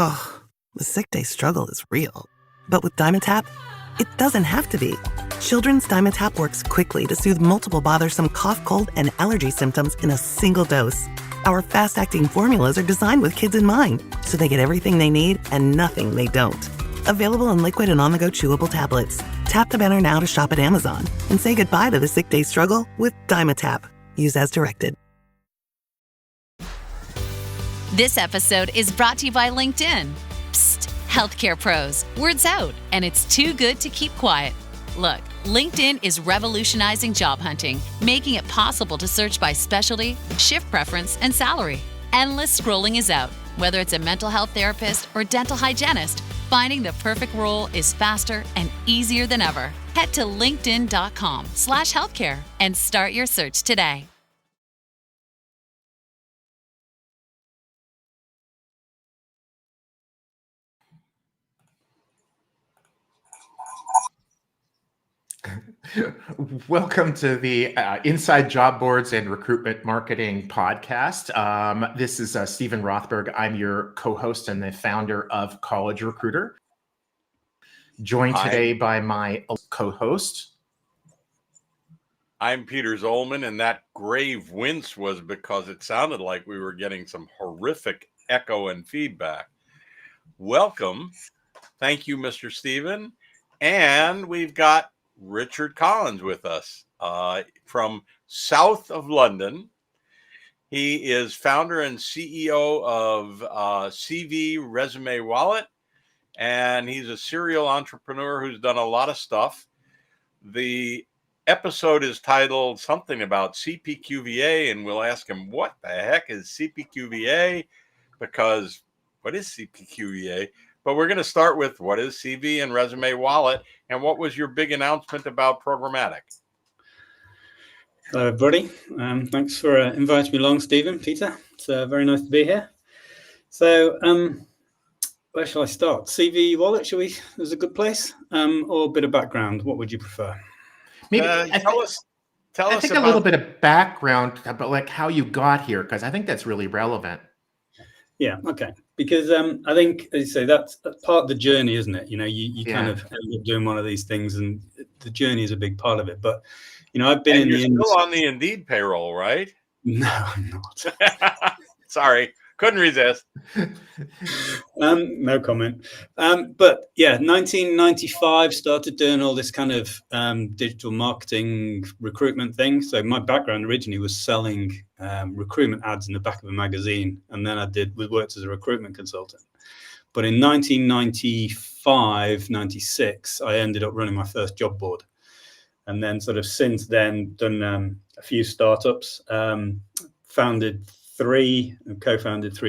Ugh, the sick day struggle is real. But with Dimetapp, it doesn't have to be. Children's Dimetapp works quickly to soothe multiple bothersome cough, cold, and allergy symptoms in a single dose. Our fast-acting formulas are designed with kids in mind, so they get everything they need and nothing they don't. Available in liquid and on-the-go chewable tablets. Tap the banner now to shop at Amazon and say goodbye to the sick day struggle with Dimetapp. Use as directed. This episode is brought to you by LinkedIn. Psst, healthcare pros, word's out, and it's too good to keep quiet. Look, LinkedIn is revolutionizing job hunting, making it possible to search by specialty, shift preference, and salary. Endless scrolling is out. Whether it's a mental health therapist or dental hygienist, finding the perfect role is faster and easier than ever. Head to linkedin.com/healthcare and start your search today. Welcome to the Inside Job Boards and Recruitment Marketing podcast. This is Stephen Rothberg. I'm your co-host and the founder of College Recruiter. Joined today by my co-host. I'm Peter Zollman, and that grave wince was because it sounded like we were getting some horrific echo and feedback. Welcome. Thank you, Mr. Stephen. And we've got Richard Collins with us from south of London. He is founder and CEO of CV Resume Wallet, and he's a serial entrepreneur who's done a lot of stuff. The episode is titled something about CPQVA, and we'll ask him what the heck is CPQVA, because what is CPQVA? But we're going to start with what is CV and Resume Wallet, and what was your big announcement about programmatic? Hello, everybody. Thanks for inviting me along, Stephen, Peter. It's very nice to be here. So, where shall I start? CV Wallet, shall we? Is a good place, or a bit of background? What would you prefer? Maybe tell us about a little bit of background about like how you got here, because I think that's really relevant. Yeah, okay. Because I think, as you say, that's part of the journey, isn't it? You know, you kind of end up doing one of these things, and the journey is a big part of it. But, you know, I've been you're still on the Indeed payroll, right? No, I'm not. Sorry, couldn't resist. No comment. But yeah, 1995 started doing all this kind of digital marketing recruitment thing. So my background originally was selling recruitment ads in the back of a magazine, and then I worked as a recruitment consultant. But in 1995, 96, I ended up running my first job board, and then sort of since then done a few startups, co-founded three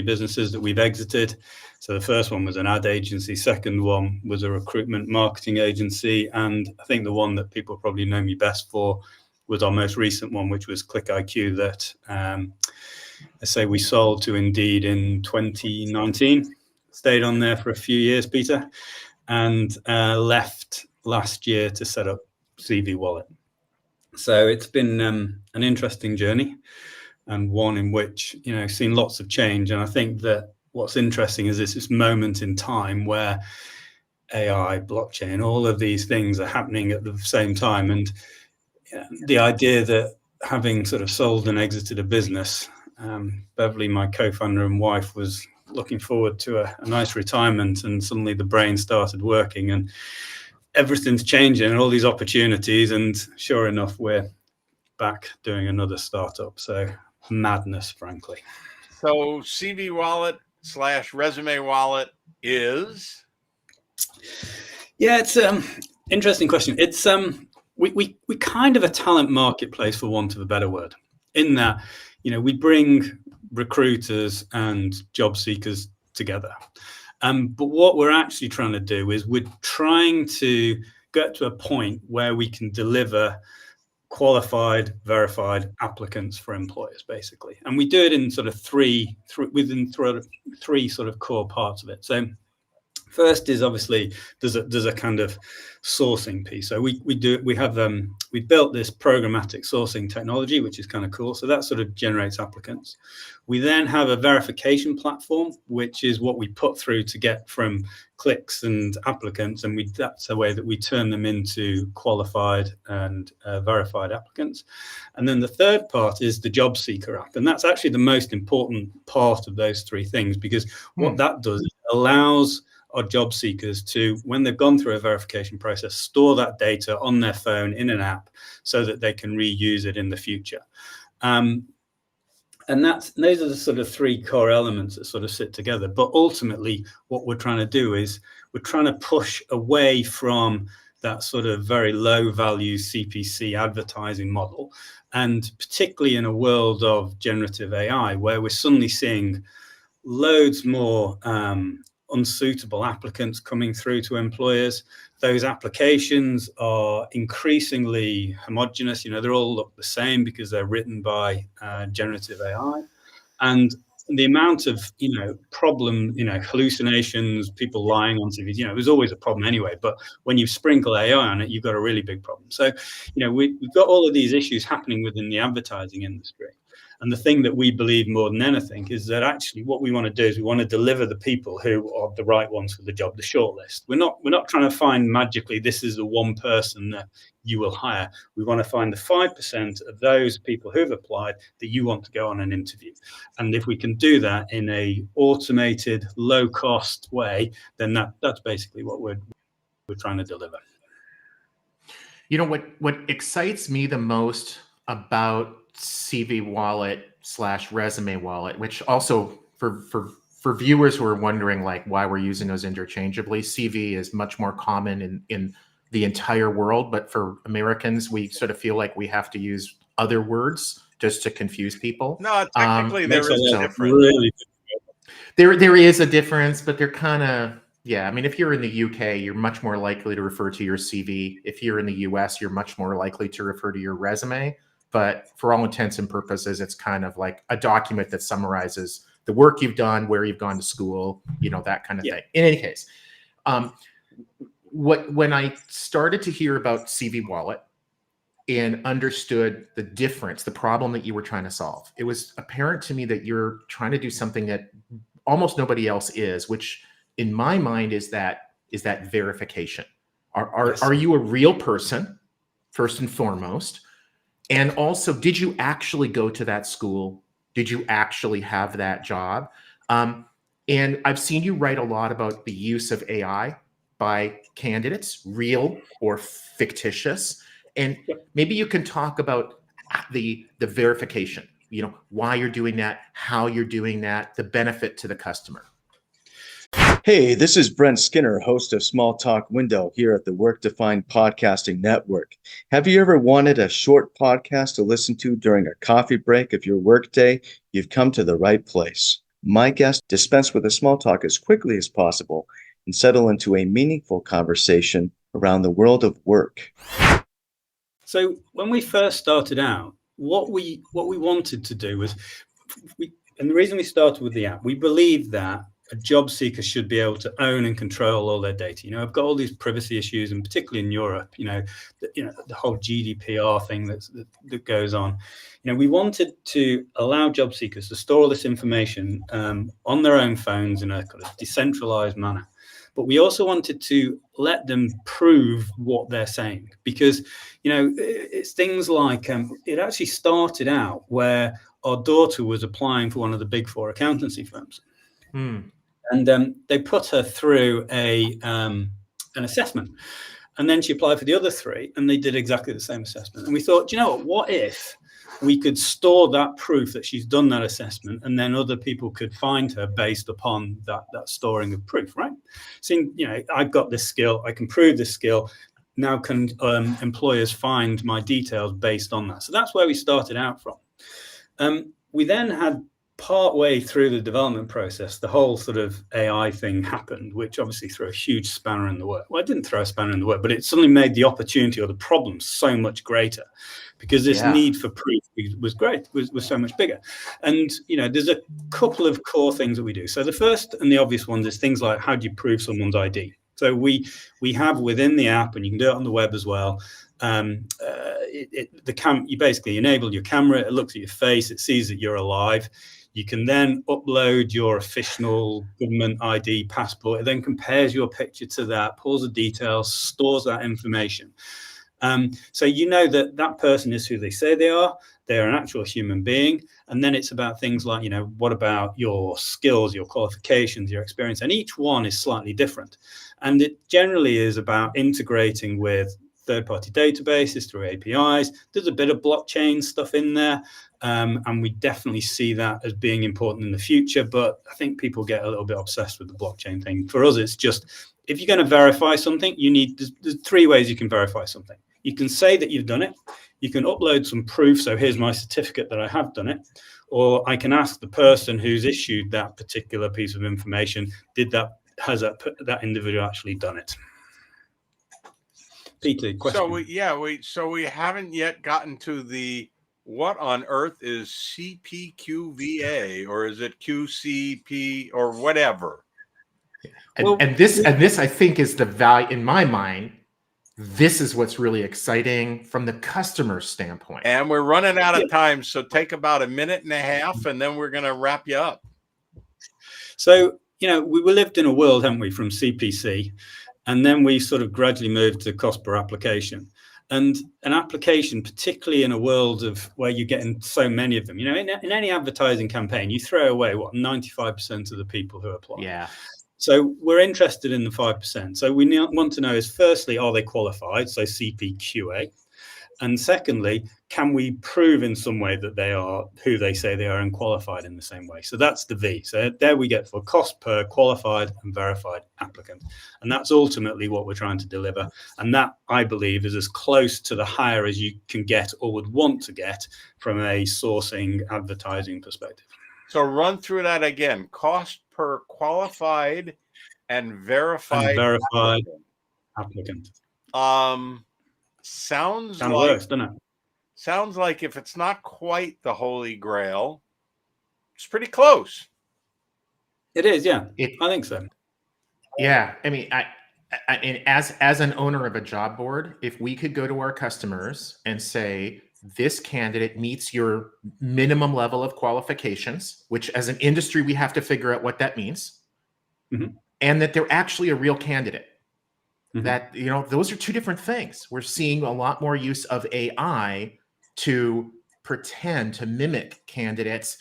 businesses that we've exited. So the first one was an ad agency, second one was a recruitment marketing agency, and I think the one that people probably know me best for was our most recent one, which was ClickIQ, that I say we sold to Indeed in 2019. Stayed on there for a few years, Peter, and left last year to set up CV Wallet. So it's been an interesting journey, and one in which, you know, seen lots of change. And I think that what's interesting is this moment in time where AI, blockchain, all of these things are happening at the same time. And the idea that having sort of sold and exited a business, Beverly, my co-founder and wife, was looking forward to a nice retirement, and suddenly the brain started working and everything's changing and all these opportunities. And sure enough, we're back doing another startup. So madness, frankly. So CV Wallet / Resume Wallet is? Yeah, it's interesting question. It's we kind of a talent marketplace, for want of a better word, in that, you know, we bring recruiters and job seekers together. But what we're actually trying to do is we're trying to get to a point where we can deliver qualified, verified applicants for employers, basically. And we do it in sort of three sort of core parts of it. So First is obviously there's a kind of sourcing piece. So we built this programmatic sourcing technology, which is kind of cool. So that sort of generates applicants. We then have a verification platform, which is what we put through to get from clicks and applicants, and that's a way that we turn them into qualified and verified applicants. And then the third part is the job seeker app, and that's actually the most important part of those three things, because what that does is it allows our job seekers to, when they've gone through a verification process, store that data on their phone in an app so that they can reuse it in the future. And those are the sort of three core elements that sort of sit together. But ultimately, what we're trying to do is we're trying to push away from that sort of very low value CPC advertising model. And particularly in a world of generative AI, where we're suddenly seeing loads more unsuitable applicants coming through to employers. Those applications are increasingly homogenous. They all look the same because they're written by generative AI. And the amount of, problem, hallucinations, people lying on CVs, it was always a problem anyway. But when you sprinkle AI on it, you've got a really big problem. So, we've got all of these issues happening within the advertising industry. And the thing that we believe more than anything is that actually what we want to do is we want to deliver the people who are the right ones for the job, the shortlist. We're not trying to find magically this is the one person that you will hire. We want to find the 5% of those people who've applied that you want to go on an interview. And if we can do that in a automated, low cost way, then that's basically what we're trying to deliver. What excites me the most about CV Wallet / Resume Wallet, which also for viewers who are wondering like why we're using those interchangeably, CV is much more common in the entire world, but for Americans, we sort of feel like we have to use other words just to confuse people. No, technically there is a difference. Really, there is a difference, but they're kind of, yeah. I mean, if you're in the UK, you're much more likely to refer to your CV. If you're in the US, you're much more likely to refer to your resume. But for all intents and purposes, it's kind of like a document that summarizes the work you've done, where you've gone to school, that kind of thing. In any case, when I started to hear about CV Wallet and understood the difference, the problem that you were trying to solve, it was apparent to me that you're trying to do something that almost nobody else is, which in my mind is that verification. Are you a real person, first and foremost? And also, did you actually go to that school? Did you actually have that job? And I've seen you write a lot about the use of AI by candidates, real or fictitious. And maybe you can talk about the verification, why you're doing that, how you're doing that, the benefit to the customer. Hey, this is Brent Skinner, host of Small Talk Window here at the Work Defined Podcasting Network. Have you ever wanted a short podcast to listen to during a coffee break of your workday? You've come to the right place. My guests dispense with the small talk as quickly as possible and settle into a meaningful conversation around the world of work. So when we first started out, what we wanted to do was, and the reason we started with the app, we believe that a job seeker should be able to own and control all their data. I've got all these privacy issues, and particularly in Europe, the whole GDPR thing that goes on. We wanted to allow job seekers to store all this information on their own phones in a kind of decentralized manner. But we also wanted to let them prove what they're saying, because, it's things like it actually started out where our daughter was applying for one of the big 4 accountancy firms. And they put her through an assessment. And then she applied for the other 3, and they did exactly the same assessment. And we thought, what if we could store that proof that she's done that assessment, and then other people could find her based upon that storing of proof, right? Saying, I've got this skill, I can prove this skill. Now can employers find my details based on that? So that's where we started out from. We then had part way through the development process, the whole sort of AI thing happened, which obviously threw a huge spanner in the work. Well, it didn't throw a spanner in the work, but it suddenly made the opportunity or the problem so much greater, because this need for proof was so much bigger. And, there's a couple of core things that we do. So the first and the obvious ones is things like, how do you prove someone's ID? So we have within the app, and you can do it on the web as well, you basically enable your camera, it looks at your face, it sees that you're alive. You can then upload your official government ID passport. It then compares your picture to that, pulls the details, stores that information. So that person is who they say they are. They are an actual human being. And then it's about things like, what about your skills, your qualifications, your experience? And each one is slightly different. And it generally is about integrating with third-party databases through APIs. There's a bit of blockchain stuff in there. And we definitely see that as being important in the future. But I think people get a little bit obsessed with the blockchain thing. For us, it's just, if you're going to verify something, there's 3 ways you can verify something. You can say that you've done it. You can upload some proof. So here's my certificate that I have done it. Or I can ask the person who's issued that particular piece of information, has that individual actually done it? Peter, question. So we haven't yet gotten to the, what on earth is CPQVA, or is it QCP or whatever? And this I think is the value in my mind. This is what's really exciting from the customer standpoint. And we're running out of time, so take about 1.5 minutes, and then we're going to wrap you up. So, we lived in a world, haven't we, from CPC, and then we sort of gradually moved to cost per application. And an application, particularly in a world of where you're getting so many of them, in any advertising campaign, you throw away 95% of the people who apply. Yeah. So we're interested in the 5%. So we want to know is, firstly, are they qualified? So CPQA. And secondly, can we prove in some way that they are who they say they are and qualified in the same way? So that's the V. So there we get for cost per qualified and verified applicant. And that's ultimately what we're trying to deliver. And that, I believe, is as close to the higher as you can get or would want to get from a sourcing advertising perspective. So run through that again. Cost per qualified and verified applicant. Sounds kind like of works, doesn't it? Sounds like if it's not quite the holy grail, it's pretty close. It is, yeah. I think so. Yeah, I mean, I as an owner of a job board, if we could go to our customers and say, this candidate meets your minimum level of qualifications, which as an industry, we have to figure out what that means, and that they're actually a real candidate. That, those are 2 different things. We're seeing a lot more use of AI to pretend to mimic candidates.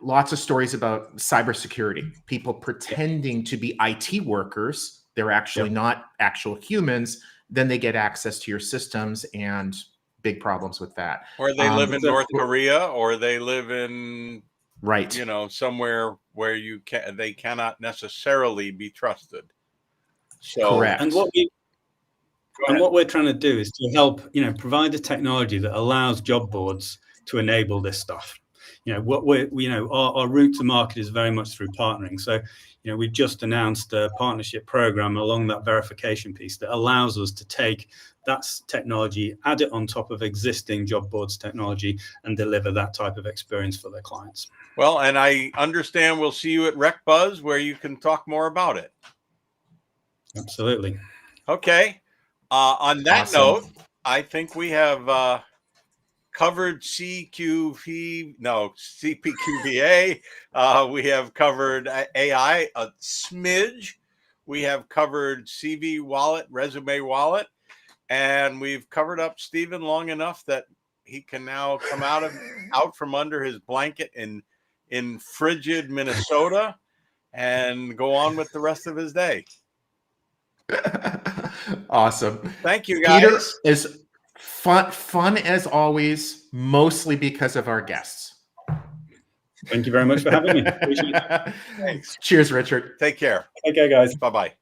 Lots of stories about cybersecurity, people pretending to be IT workers. They're actually not actual humans. Then they get access to your systems, and big problems with that. Or they live in North Korea, or they live in, somewhere where they cannot necessarily be trusted. So, correct. And what we're trying to do is to help, provide the technology that allows job boards to enable this stuff. Our route to market is very much through partnering. So, we've just announced a partnership program along that verification piece that allows us to take that technology, add it on top of existing job boards technology, and deliver that type of experience for their clients. Well, and I understand we'll see you at RecBuzz, where you can talk more about it. Absolutely. Okay. On that note, I think we have covered CPQVA. We have covered AI a smidge. We have covered CV Wallet, Resume Wallet, and we've covered up Stephen long enough that he can now come out from under his blanket in frigid Minnesota and go on with the rest of his day. Awesome. Thank you, guys. Peter is fun as always, mostly because of our guests. Thank you very much for having me. Appreciate it. Thanks. Cheers, Richard. Take care. Okay, guys. Bye-bye.